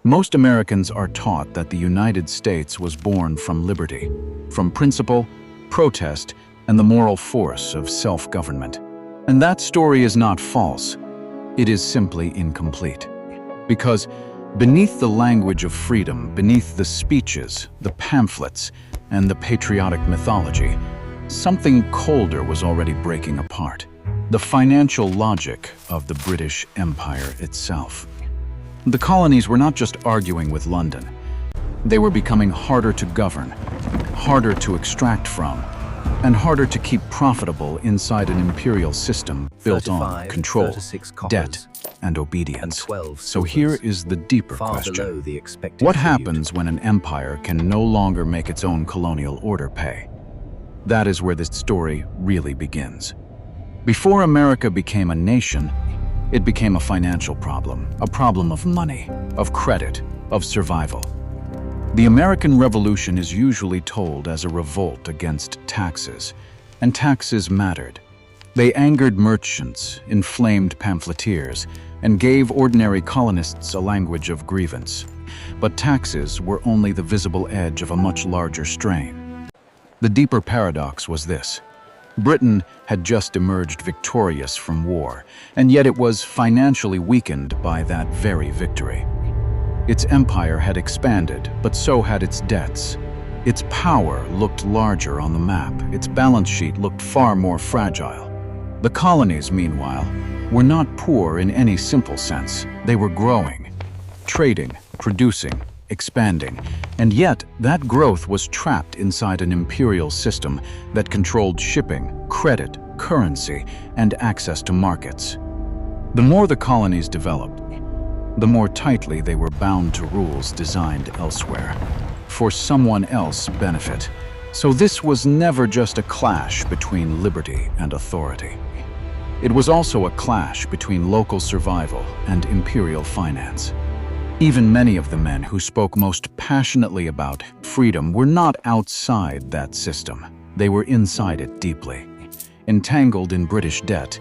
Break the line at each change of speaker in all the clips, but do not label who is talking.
Most Americans are taught that the United States was born from liberty, from principle, protest, and the moral force of self-government. And that story is not false. It is simply incomplete. Because beneath the language of freedom, beneath the speeches, the pamphlets, and the patriotic mythology, something colder was already breaking apart. The financial logic of the British Empire itself. The colonies were not just arguing with London. They were becoming harder to govern, harder to extract from, and harder to keep profitable inside an imperial system built on control, debt, and obedience. So here is the deeper question. What happens when an empire can no longer make its own colonial order pay? That is where this story really begins. Before America became a nation, it became a financial problem, a problem of money, of credit, of survival. The American Revolution is usually told as a revolt against taxes, and taxes mattered. They angered merchants, inflamed pamphleteers, and gave ordinary colonists a language of grievance. But taxes were only the visible edge of a much larger strain. The deeper paradox was this. Britain had just emerged victorious from war, and yet it was financially weakened by that very victory. Its empire had expanded, but so had its debts. Its power looked larger on the map. Its balance sheet looked far more fragile. The colonies, meanwhile, were not poor in any simple sense. They were growing, trading, producing, expanding, and yet that growth was trapped inside an imperial system that controlled shipping, credit, currency, and access to markets. The more the colonies developed, the more tightly they were bound to rules designed elsewhere, for someone else's benefit. So this was never just a clash between liberty and authority. It was also a clash between local survival and imperial finance. Even many of the men who spoke most passionately about freedom were not outside that system. They were inside it deeply, entangled in British debt,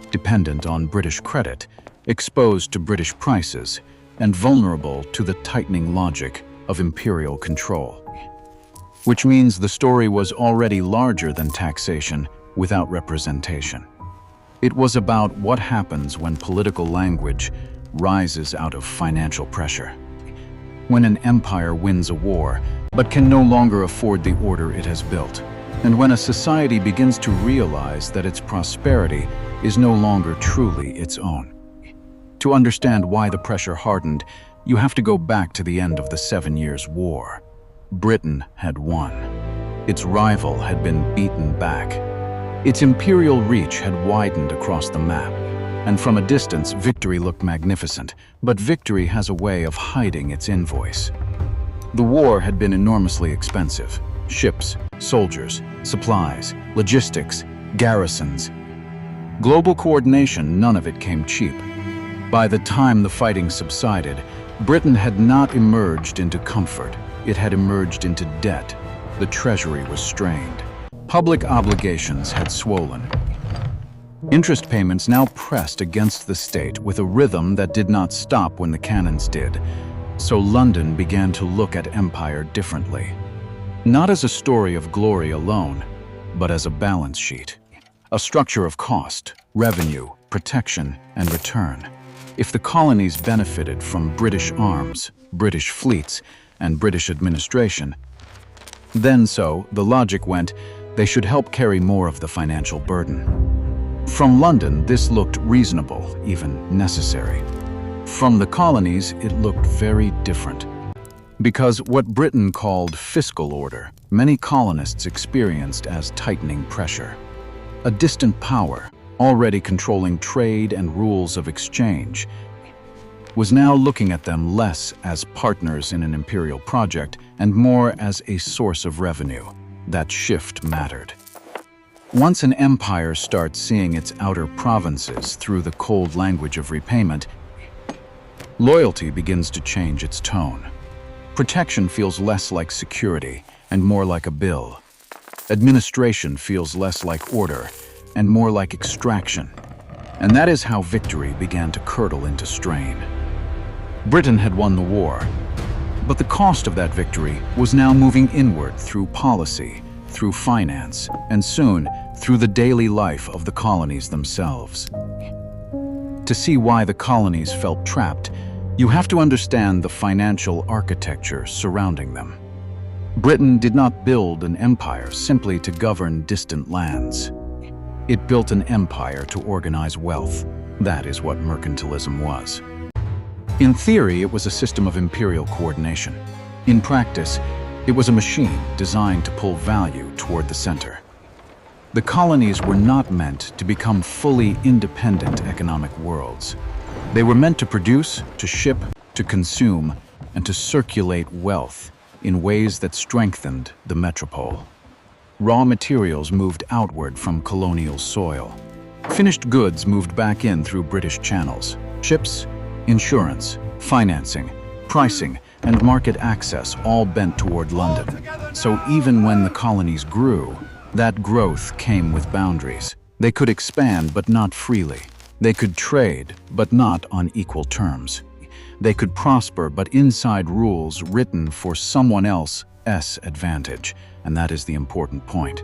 dependent on British credit, exposed to British prices, and vulnerable to the tightening logic of imperial control. Which means the story was already larger than taxation without representation. It was about what happens when political language rises out of financial pressure. When an empire wins a war, but can no longer afford the order it has built. And when a society begins to realize that its prosperity is no longer truly its own. To understand why the pressure hardened, you have to go back to the end of the 7 Years' War. Britain had won. Its rival had been beaten back. Its imperial reach had widened across the map. And from a distance, victory looked magnificent, but victory has a way of hiding its invoice. The war had been enormously expensive. Ships, soldiers, supplies, logistics, garrisons. Global coordination, none of it came cheap. By the time the fighting subsided, Britain had not emerged into comfort. It had emerged into debt. The treasury was strained. Public obligations had swollen. Interest payments now pressed against the state with a rhythm that did not stop when the cannons did. So London began to look at empire differently. Not as a story of glory alone, but as a balance sheet. A structure of cost, revenue, protection, and return. If the colonies benefited from British arms, British fleets, and British administration, then the logic went, they should help carry more of the financial burden. From London, this looked reasonable, even necessary. From the colonies, it looked very different. Because what Britain called fiscal order, many colonists experienced as tightening pressure. A distant power, already controlling trade and rules of exchange, was now looking at them less as partners in an imperial project and more as a source of revenue. That shift mattered. Once an empire starts seeing its outer provinces through the cold language of repayment, loyalty begins to change its tone. Protection feels less like security and more like a bill. Administration feels less like order and more like extraction. And that is how victory began to curdle into strain. Britain had won the war, but the cost of that victory was now moving inward through policy, through finance, and soon through the daily life of the colonies themselves. To see why the colonies felt trapped, you have to understand the financial architecture surrounding them. Britain did not build an empire simply to govern distant lands. It built an empire to organize wealth. That is what mercantilism was. In theory, it was a system of imperial coordination. In practice, it was a machine designed to pull value toward the center. The colonies were not meant to become fully independent economic worlds. They were meant to produce, to ship, to consume, and to circulate wealth in ways that strengthened the metropole. Raw materials moved outward from colonial soil. Finished goods moved back in through British channels. Ships, insurance, financing, pricing, and market access all bent toward London. So even when the colonies grew, that growth came with boundaries. They could expand, but not freely. They could trade, but not on equal terms. They could prosper, but inside rules written for someone else's advantage, and that is the important point.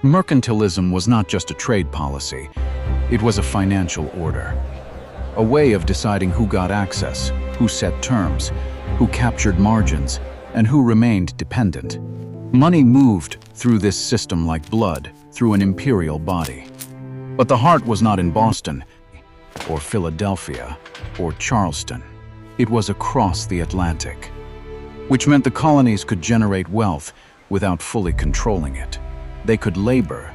Mercantilism was not just a trade policy, it was a financial order. A way of deciding who got access, who set terms, who captured margins, and who remained dependent. Money moved through this system like blood through an imperial body. But the heart was not in Boston, or Philadelphia, or Charleston. It was across the Atlantic, which meant the colonies could generate wealth without fully controlling it. They could labor,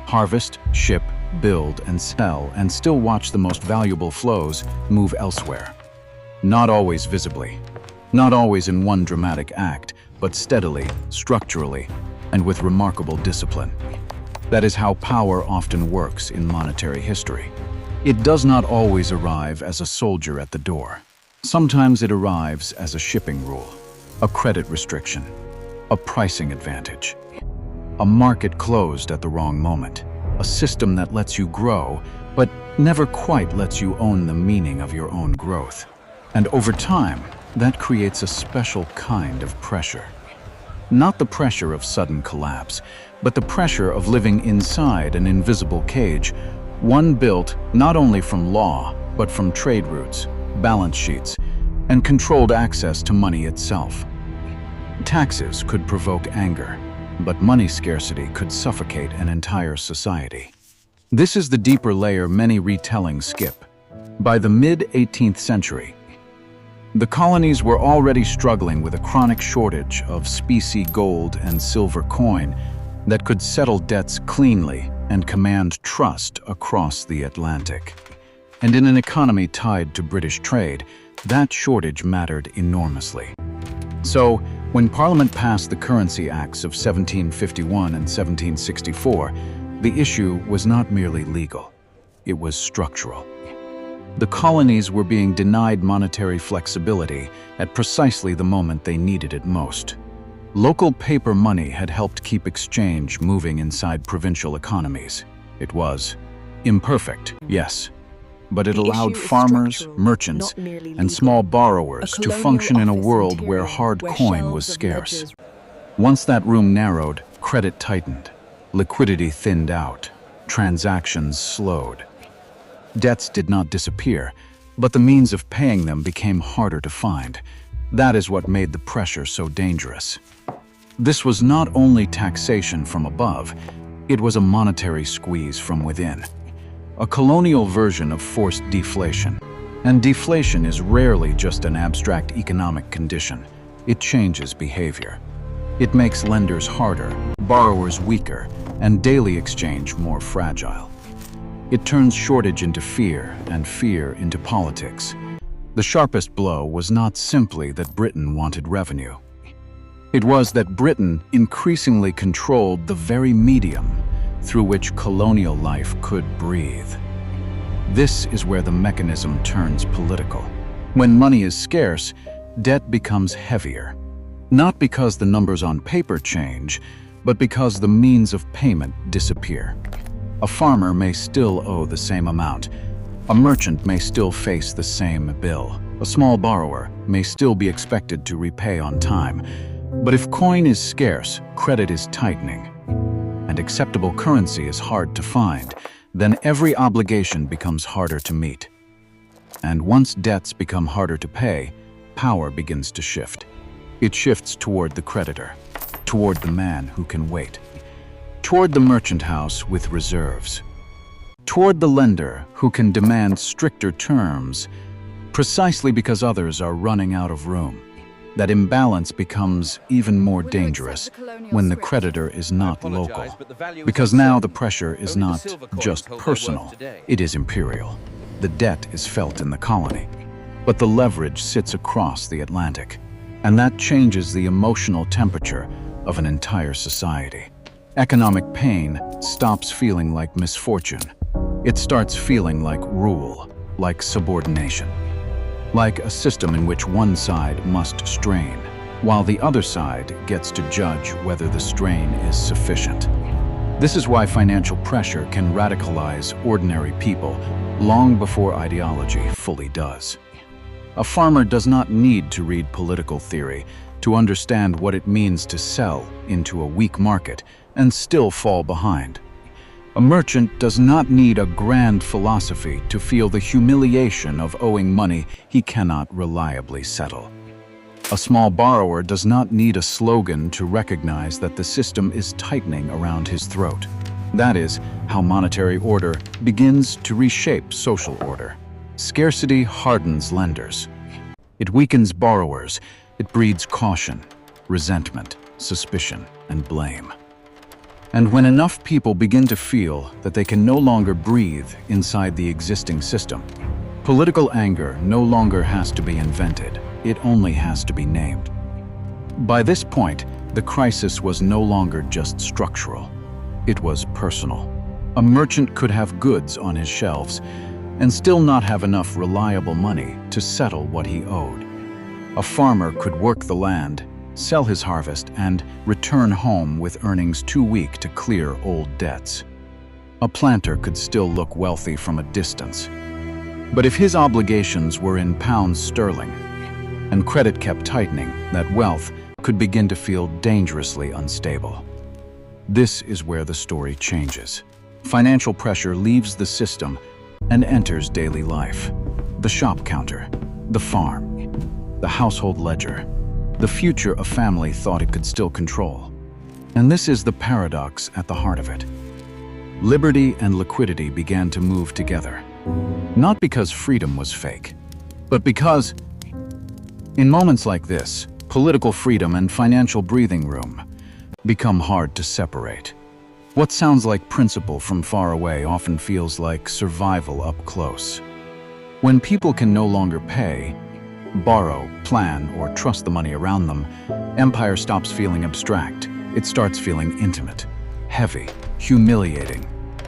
harvest, ship, build, and sell, and still watch the most valuable flows move elsewhere. Not always visibly, not always in one dramatic act, but steadily, structurally, and with remarkable discipline. That is how power often works in monetary history. It does not always arrive as a soldier at the door. Sometimes it arrives as a shipping rule, a credit restriction, a pricing advantage, a market closed at the wrong moment, a system that lets you grow, but never quite lets you own the meaning of your own growth. And over time, that creates a special kind of pressure. Not the pressure of sudden collapse, but the pressure of living inside an invisible cage, one built not only from law, but from trade routes, balance sheets, and controlled access to money itself. Taxes could provoke anger, but money scarcity could suffocate an entire society. This is the deeper layer many retellings skip. By the mid-18th century, the colonies were already struggling with a chronic shortage of specie gold and silver coin that could settle debts cleanly and command trust across the Atlantic. And in an economy tied to British trade, that shortage mattered enormously. So, when Parliament passed the Currency Acts of 1751 and 1764, the issue was not merely legal, it was structural. The colonies were being denied monetary flexibility at precisely the moment they needed it most. Local paper money had helped keep exchange moving inside provincial economies. It was imperfect, yes, but it allowed farmers, merchants, and small borrowers to function in a world where hard coin was scarce. Once that room narrowed, credit tightened, liquidity thinned out, transactions slowed. Debts did not disappear, but the means of paying them became harder to find. That is what made the pressure so dangerous. This was not only taxation from above, it was a monetary squeeze from within. A colonial version of forced deflation. And deflation is rarely just an abstract economic condition. It changes behavior. It makes lenders harder, borrowers weaker, and daily exchange more fragile. It turns shortage into fear, and fear into politics. The sharpest blow was not simply that Britain wanted revenue. It was that Britain increasingly controlled the very medium through which colonial life could breathe. This is where the mechanism turns political. When money is scarce, debt becomes heavier. Not because the numbers on paper change, but because the means of payment disappear. A farmer may still owe the same amount. A merchant may still face the same bill. A small borrower may still be expected to repay on time, but if coin is scarce, credit is tightening, and acceptable currency is hard to find, then every obligation becomes harder to meet. And once debts become harder to pay, power begins to shift. It shifts toward the creditor, toward the man who can wait, toward the merchant house with reserves, toward the lender who can demand stricter terms, precisely because others are running out of room. That imbalance becomes even more dangerous when the creditor is not local, because now the pressure is not just personal, it is imperial. The debt is felt in the colony, but the leverage sits across the Atlantic, and that changes the emotional temperature of an entire society. Economic pain stops feeling like misfortune. It starts feeling like rule, like subordination, like a system in which one side must strain, while the other side gets to judge whether the strain is sufficient. This is why financial pressure can radicalize ordinary people long before ideology fully does. A farmer does not need to read political theory to understand what it means to sell into a weak market and still fall behind. A merchant does not need a grand philosophy to feel the humiliation of owing money he cannot reliably settle. A small borrower does not need a slogan to recognize that the system is tightening around his throat. That is how monetary order begins to reshape social order. Scarcity hardens lenders. It weakens borrowers. It breeds caution, resentment, suspicion, and blame. And when enough people begin to feel that they can no longer breathe inside the existing system, political anger no longer has to be invented, it only has to be named. By this point, the crisis was no longer just structural, it was personal. A merchant could have goods on his shelves and still not have enough reliable money to settle what he owed. A farmer could work the land, sell his harvest, and return home with earnings too weak to clear old debts. A planter could still look wealthy from a distance. But if his obligations were in pounds sterling, and credit kept tightening, that wealth could begin to feel dangerously unstable. This is where the story changes. Financial pressure leaves the system and enters daily life. The shop counter, the farm, the household ledger, the future a family thought it could still control. And this is the paradox at the heart of it. Liberty and liquidity began to move together. Not because freedom was fake, but because, in moments like this, political freedom and financial breathing room become hard to separate. What sounds like principle from far away often feels like survival up close. When people can no longer pay, borrow, plan, or trust the money around them, empire stops feeling abstract. It starts feeling intimate, heavy, humiliating.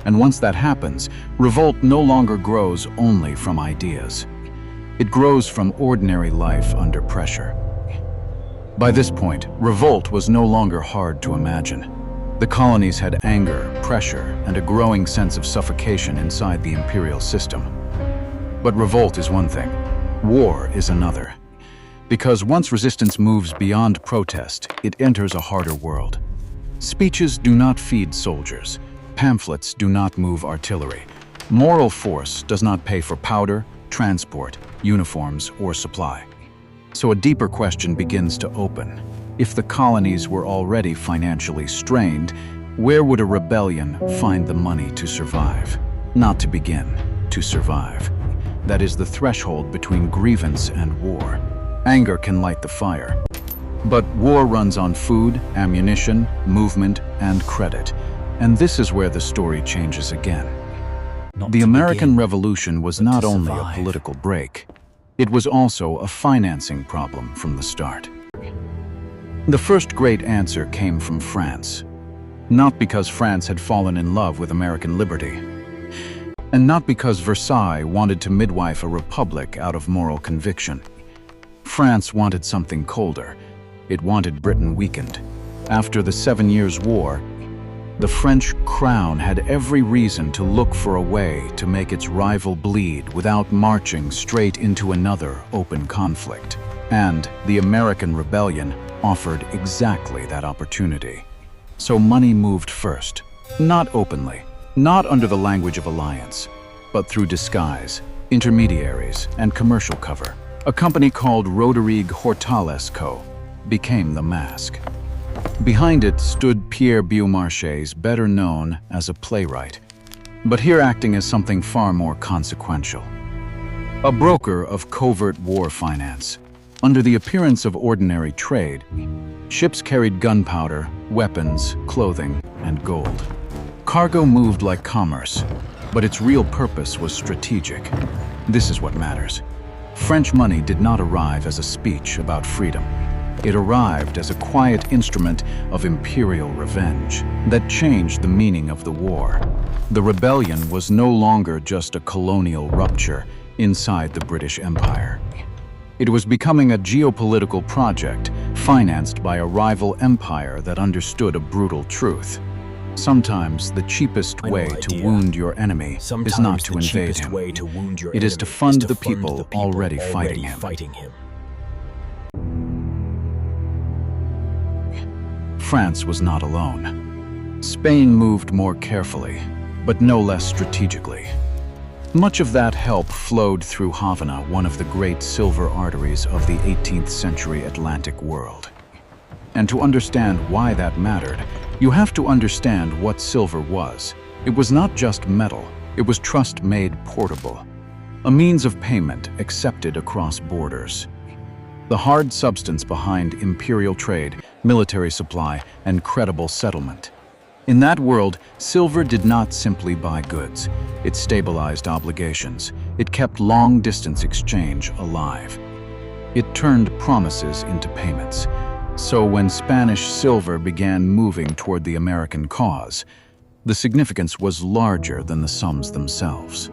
And once that happens, revolt no longer grows only from ideas. It grows from ordinary life under pressure. By this point, revolt was no longer hard to imagine. The colonies had anger, pressure, and a growing sense of suffocation inside the imperial system. But revolt is one thing. War is another. Because once resistance moves beyond protest, it enters a harder world. Speeches do not feed soldiers. Pamphlets do not move artillery. Moral force does not pay for powder, transport, uniforms, or supply. So a deeper question begins to open. If the colonies were already financially strained, where would a rebellion find the money to survive? Not to begin, to survive. That is the threshold between grievance and war. Anger can light the fire. But war runs on food, ammunition, movement, and credit. And this is where the story changes again. The American Revolution was not only a political break, it was also a financing problem from the start. The first great answer came from France. Not because France had fallen in love with American liberty, and not because Versailles wanted to midwife a republic out of moral conviction. France wanted something colder. It wanted Britain weakened. After the 7 Years' War, The French crown had every reason to look for a way to make its rival bleed without marching straight into another open conflict. And the American rebellion offered exactly that opportunity. So money moved first, not openly, not under the language of alliance, but through disguise, intermediaries, and commercial cover. A company called Rodrigue Hortalès Co. became the mask. Behind it stood Pierre Beaumarchais, better known as a playwright, but here acting as something far more consequential. A broker of covert war finance. Under the appearance of ordinary trade, ships carried gunpowder, weapons, clothing, and gold. Cargo moved like commerce, but its real purpose was strategic. This is what matters. French money did not arrive as a speech about freedom. It arrived as a quiet instrument of imperial revenge that changed the meaning of the war. The rebellion was no longer just a colonial rupture inside the British Empire. It was becoming a geopolitical project financed by a rival empire that understood a brutal truth. Sometimes the cheapest way to wound your enemy is not to invade him. It is to fund the people already fighting him. France was not alone. Spain moved more carefully, but no less strategically. Much of that help flowed through Havana, one of the great silver arteries of the 18th century Atlantic world. And to understand why that mattered, you have to understand what silver was. It was not just metal, it was trust made portable, a means of payment accepted across borders. The hard substance behind imperial trade, military supply, and credible settlement. In that world, silver did not simply buy goods. It stabilized obligations. It kept long-distance exchange alive. It turned promises into payments. So when Spanish silver began moving toward the American cause, the significance was larger than the sums themselves.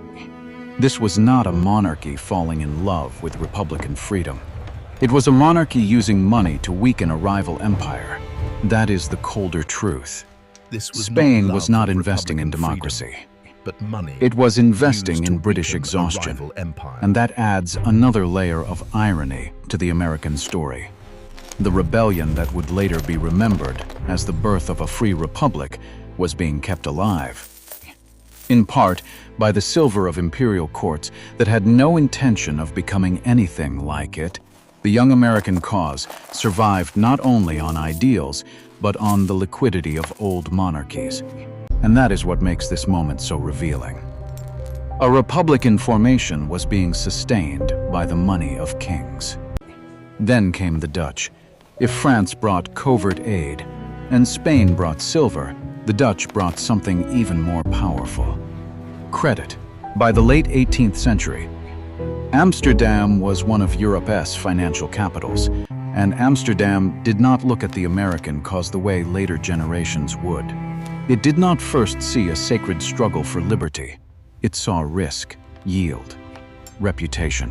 This was not a monarchy falling in love with republican freedom. It was a monarchy using money to weaken a rival empire. That is the colder truth. Spain was not investing in democracy, but money. It was investing in British exhaustion, and that adds another layer of irony to the American story. The rebellion that would later be remembered as the birth of a free republic was being kept alive, in part by the silver of imperial courts that had no intention of becoming anything like it. The young American cause survived not only on ideals, but on the liquidity of old monarchies. And that is what makes this moment so revealing. A republic in formation was being sustained by the money of kings. Then came the Dutch. If France brought covert aid, and Spain brought silver, the Dutch brought something even more powerful: credit. By the late 18th century, Amsterdam was one of Europe's financial capitals, and Amsterdam did not look at the American cause the way later generations would. It did not first see a sacred struggle for liberty. It saw risk, yield, reputation,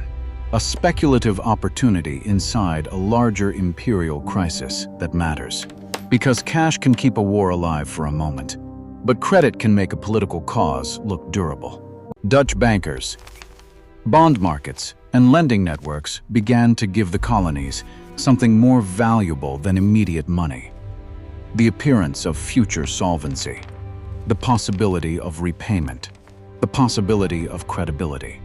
a speculative opportunity inside a larger imperial crisis that matters. Because cash can keep a war alive for a moment, but credit can make a political cause look durable. Dutch bankers, bond markets, and lending networks began to give the colonies something more valuable than immediate money: the appearance of future solvency, the possibility of repayment, the possibility of credibility,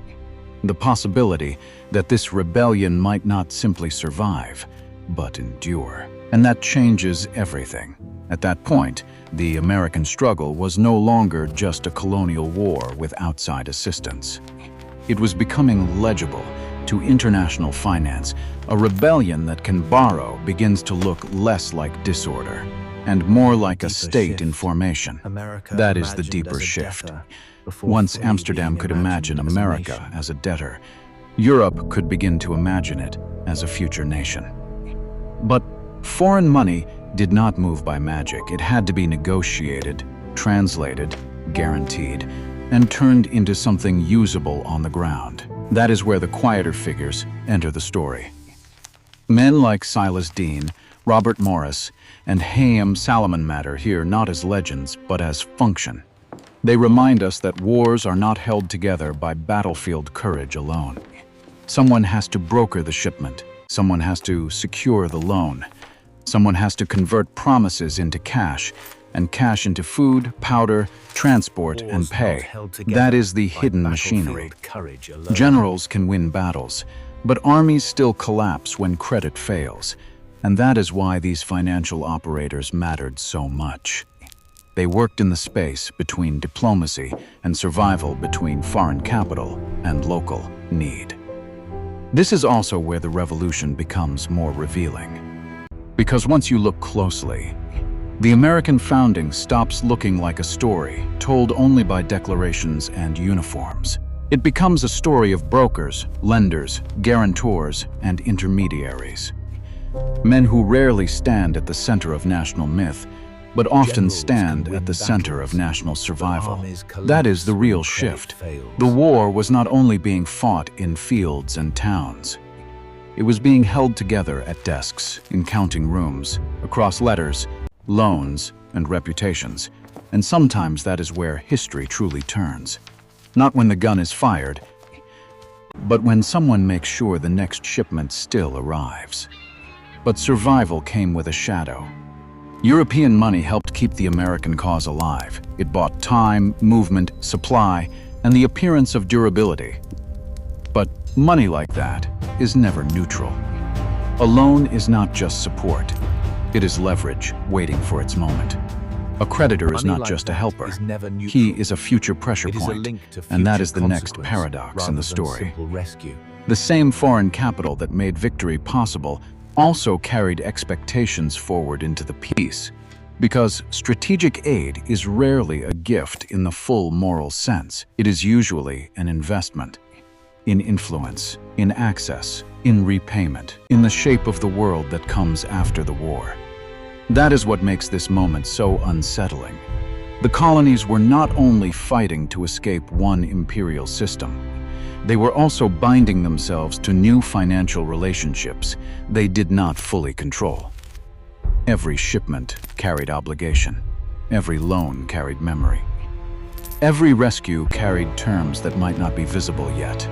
the possibility that this rebellion might not simply survive, but endure. And that changes everything. At that point, the American struggle was no longer just a colonial war with outside assistance. It was becoming legible to international finance. A rebellion that can borrow begins to look less like disorder and more like a state in formation. That is the deeper shift. Once Amsterdam could imagine America as a debtor, Europe could begin to imagine it as a future nation. But foreign money did not move by magic. It had to be negotiated, translated, guaranteed, and turned into something usable on the ground. That is where the quieter figures enter the story. Men like Silas Deane, Robert Morris, and Hayam Salomon matter here not as legends, but as function. They remind us that wars are not held together by battlefield courage alone. Someone has to broker the shipment. Someone has to secure the loan. Someone has to convert promises into cash, and cash into food, powder, transport, and pay. That is the hidden machinery. Generals can win battles, but armies still collapse when credit fails. And that is why these financial operators mattered so much. They worked in the space between diplomacy and survival, between foreign capital and local need. This is also where the revolution becomes more revealing. Because once you look closely, the American founding stops looking like a story told only by declarations and uniforms. It becomes a story of brokers, lenders, guarantors, and intermediaries. Men who rarely stand at the center of national myth, but often stand at the center of national survival. That is the real shift. The war was not only being fought in fields and towns. It was being held together at desks, in counting rooms, across letters, loans, and reputations. And sometimes that is where history truly turns. Not when the gun is fired, but when someone makes sure the next shipment still arrives. But survival came with a shadow. European money helped keep the American cause alive. It bought time, movement, supply, and the appearance of durability. But money like that is never neutral. A loan is not just support. It is leverage waiting for its moment. A creditor is not just a helper. He is a future pressure point, and that is the next paradox in the story. The same foreign capital that made victory possible also carried expectations forward into the peace, because strategic aid is rarely a gift in the full moral sense. It is usually an investment in influence, in access, in repayment, in the shape of the world that comes after the war. That is what makes this moment so unsettling. The colonies were not only fighting to escape one imperial system, they were also binding themselves to new financial relationships they did not fully control. Every shipment carried obligation. Every loan carried memory. Every rescue carried terms that might not be visible yet.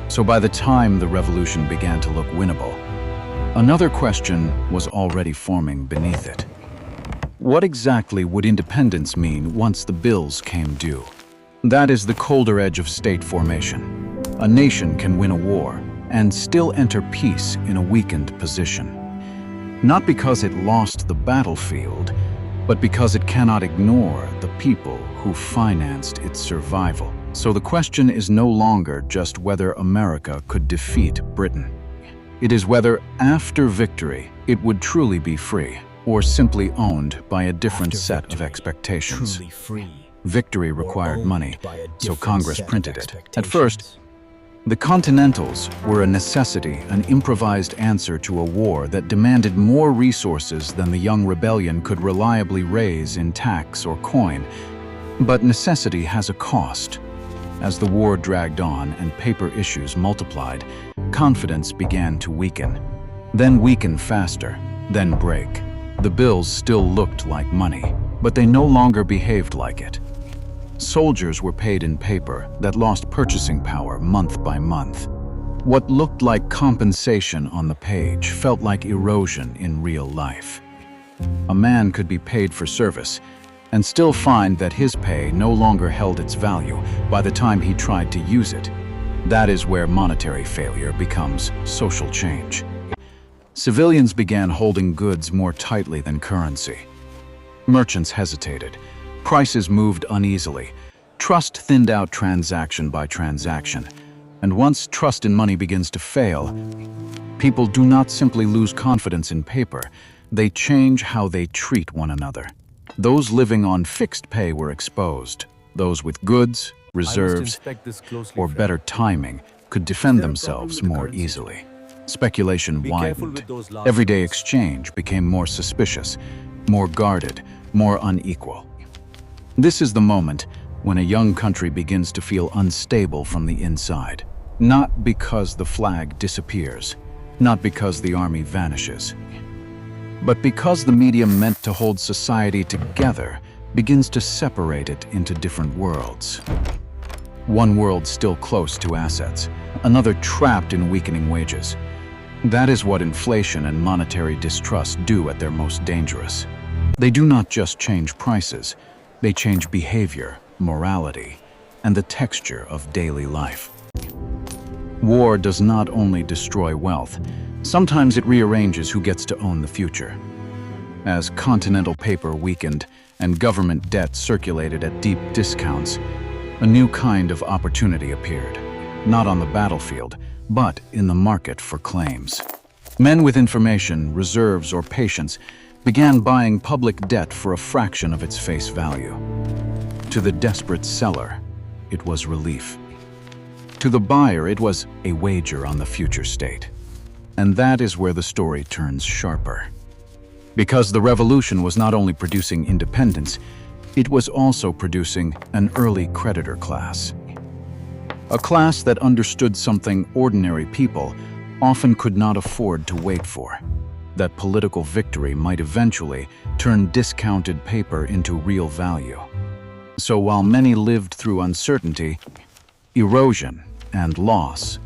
So by the time the revolution began to look winnable, another question was already forming beneath it. What exactly would independence mean once the bills came due? That is the colder edge of state formation. A nation can win a war and still enter peace in a weakened position. Not because it lost the battlefield, but because it cannot ignore the people who financed its survival. So the question is no longer just whether America could defeat Britain. It is whether, after victory, it would truly be free, or simply owned by a different set of expectations. Victory required money, so Congress printed it. At first, the Continentals were a necessity, an improvised answer to a war that demanded more resources than the young rebellion could reliably raise in tax or coin. But necessity has a cost. As the war dragged on and paper issues multiplied, confidence began to weaken. Then weaken faster, then break. The bills still looked like money, but they no longer behaved like it. Soldiers were paid in paper that lost purchasing power month by month. What looked like compensation on the page felt like erosion in real life. A man could be paid for service and still find that his pay no longer held its value by the time he tried to use it. That is where monetary failure becomes social change. Civilians began holding goods more tightly than currency. Merchants hesitated. Prices moved uneasily. Trust thinned out transaction by transaction. And once trust in money begins to fail, people do not simply lose confidence in paper, they change how they treat one another. Those living on fixed pay were exposed. Those with goods, reserves, or better timing could defend themselves more easily. Speculation widened. Everyday exchange became more suspicious, more guarded, more unequal. This is the moment when a young country begins to feel unstable from the inside. Not because the flag disappears, not because the army vanishes, But because the medium meant to hold society together begins to separate it into different worlds. One world still close to assets, another trapped in weakening wages. That is what inflation and monetary distrust do at their most dangerous. They do not just change prices, they change behavior, morality, and the texture of daily life. War does not only destroy wealth, sometimes it rearranges who gets to own the future. As Continental paper weakened and government debt circulated at deep discounts, a new kind of opportunity appeared, not on the battlefield, but in the market for claims. Men with information, reserves, or patience began buying public debt for a fraction of its face value. To the desperate seller, it was relief. To the buyer, it was a wager on the future state. And that is where the story turns sharper. Because the revolution was not only producing independence, it was also producing an early creditor class. A class that understood something ordinary people often could not afford to wait for: that political victory might eventually turn discounted paper into real value. So while many lived through uncertainty, erosion, and loss,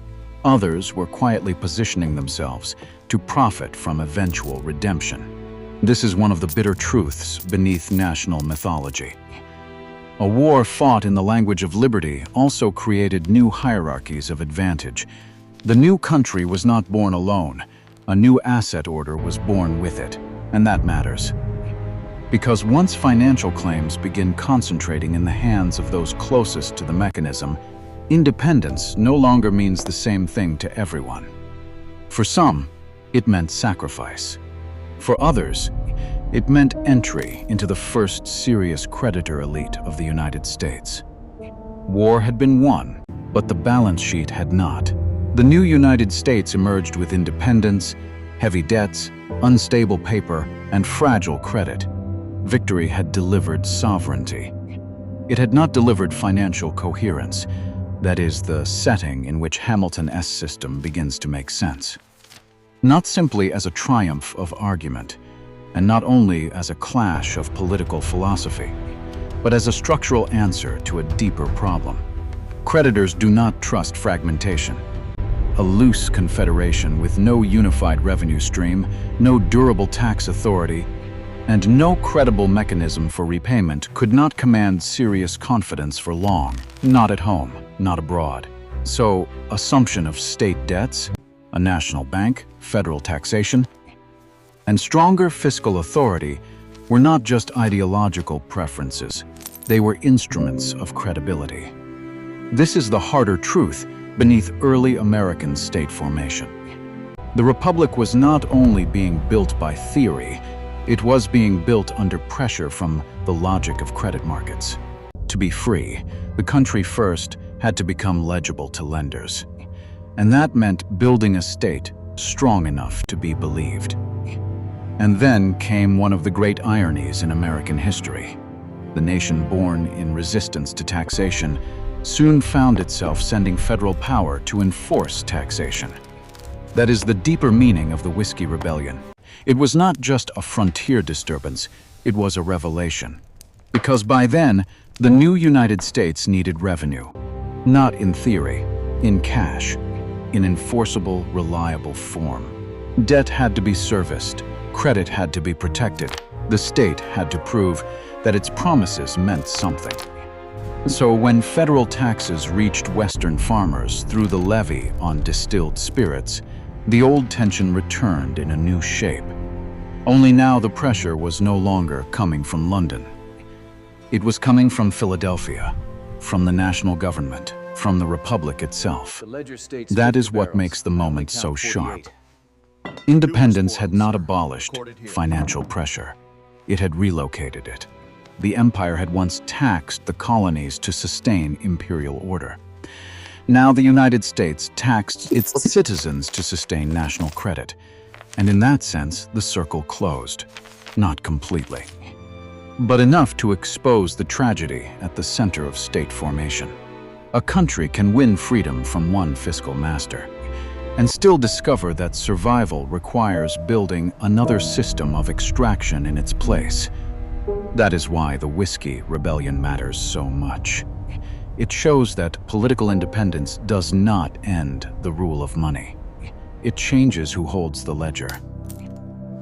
others were quietly positioning themselves to profit from eventual redemption. This is one of the bitter truths beneath national mythology. A war fought in the language of liberty also created new hierarchies of advantage. The new country was not born alone. A new asset order was born with it, and that matters. Because once financial claims begin concentrating in the hands of those closest to the mechanism, independence no longer means the same thing to everyone. For some, it meant sacrifice. For others, it meant entry into the first serious creditor elite of the United States. War had been won, but the balance sheet had not. The new United States emerged with independence, heavy debts, unstable paper, and fragile credit. Victory had delivered sovereignty. It had not delivered financial coherence. That is the setting in which Hamilton's system begins to make sense. Not simply as a triumph of argument, and not only as a clash of political philosophy, but as a structural answer to a deeper problem. Creditors do not trust fragmentation. A loose confederation with no unified revenue stream, no durable tax authority, and no credible mechanism for repayment could not command serious confidence for long, not at home, not abroad. So, assumption of state debts, a national bank, federal taxation, and stronger fiscal authority were not just ideological preferences, they were instruments of credibility. This is the harder truth beneath early American state formation. The Republic was not only being built by theory, it was being built under pressure from the logic of credit markets. To be free, the country first had to become legible to lenders. And that meant building a state strong enough to be believed. And then came one of the great ironies in American history. The nation born in resistance to taxation soon found itself sending federal power to enforce taxation. That is the deeper meaning of the Whiskey Rebellion. It was not just a frontier disturbance, it was a revelation. Because by then, the new United States needed revenue. Not in theory, in cash, in enforceable, reliable form. Debt had to be serviced, credit had to be protected, the state had to prove that its promises meant something. So when federal taxes reached Western farmers through the levy on distilled spirits, the old tension returned in a new shape. Only now the pressure was no longer coming from London. It was coming from Philadelphia, from the national government, from the Republic itself. That is what makes the moment so sharp. Independence had not abolished financial pressure. It had relocated it. The empire had once taxed the colonies to sustain imperial order. Now the United States taxed its citizens to sustain national credit. And in that sense, the circle closed. Not completely, but enough to expose the tragedy at the center of state formation. A country can win freedom from one fiscal master. and still discover that survival requires building another system of extraction in its place. That is why the Whiskey Rebellion matters so much. It shows that political independence does not end the rule of money. It changes who holds the ledger.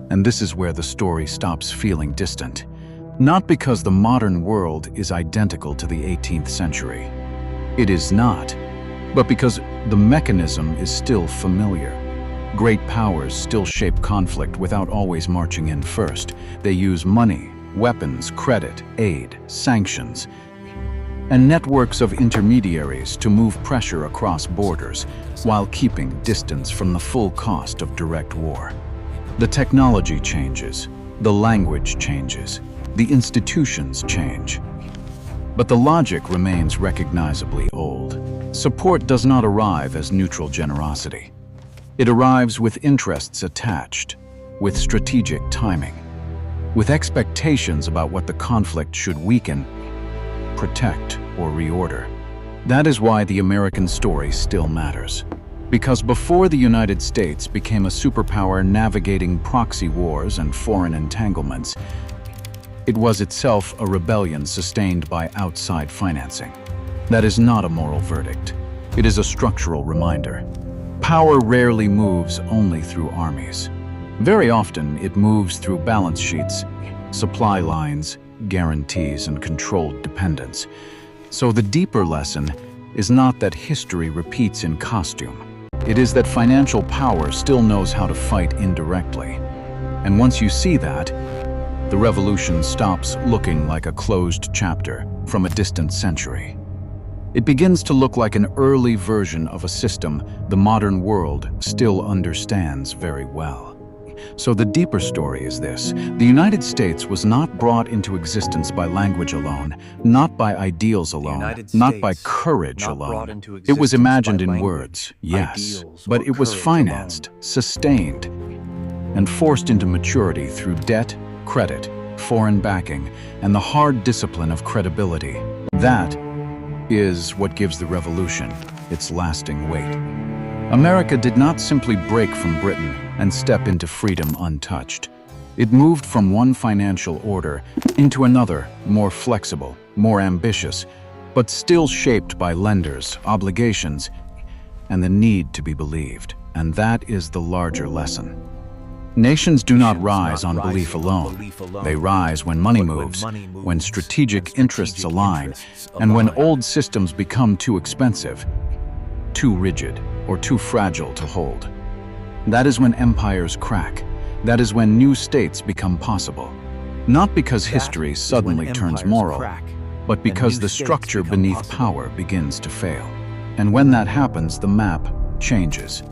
And this is where the story stops feeling distant. Not because the modern world is identical to the 18th century. It is not. But because the mechanism is still familiar. Great powers still shape conflict without always marching in first. They use money, weapons, credit, aid, sanctions, and networks of intermediaries to move pressure across borders while keeping distance from the full cost of direct war. The technology changes, the language changes, the institutions change. But the logic remains recognizably old. Support does not arrive as neutral generosity. It arrives with interests attached, with strategic timing, with expectations about what the conflict should weaken, protect, or reorder. That is why the American story still matters. Because before the United States became a superpower navigating proxy wars and foreign entanglements, it was itself a rebellion sustained by outside financing. That is not a moral verdict. It is a structural reminder. Power rarely moves only through armies. Very often, it moves through balance sheets, supply lines, guarantees, and controlled dependence. So the deeper lesson is not that history repeats in costume. It is that financial power still knows how to fight indirectly. And once you see that, the revolution stops looking like a closed chapter from a distant century. It begins to look like an early version of a system the modern world still understands very well. So the deeper story is this: the United States was not brought into existence by language alone, not by ideals alone, not by courage alone. It was imagined in words, yes, but it was financed, sustained, and forced into maturity through debt, credit, foreign backing, and the hard discipline of credibility. That is what gives the revolution its lasting weight. America did not simply break from Britain and step into freedom untouched. It moved from one financial order into another, more flexible, more ambitious, but still shaped by lenders, obligations, and the need to be believed. And that is the larger lesson. Nations do not rise on belief alone. They rise when money moves, when strategic interests align, and when old systems become too expensive, too rigid, or too fragile to hold. That is when empires crack. That is when new states become possible. Not because history suddenly turns moral, but because the structure beneath power begins to fail. And when that happens, the map changes.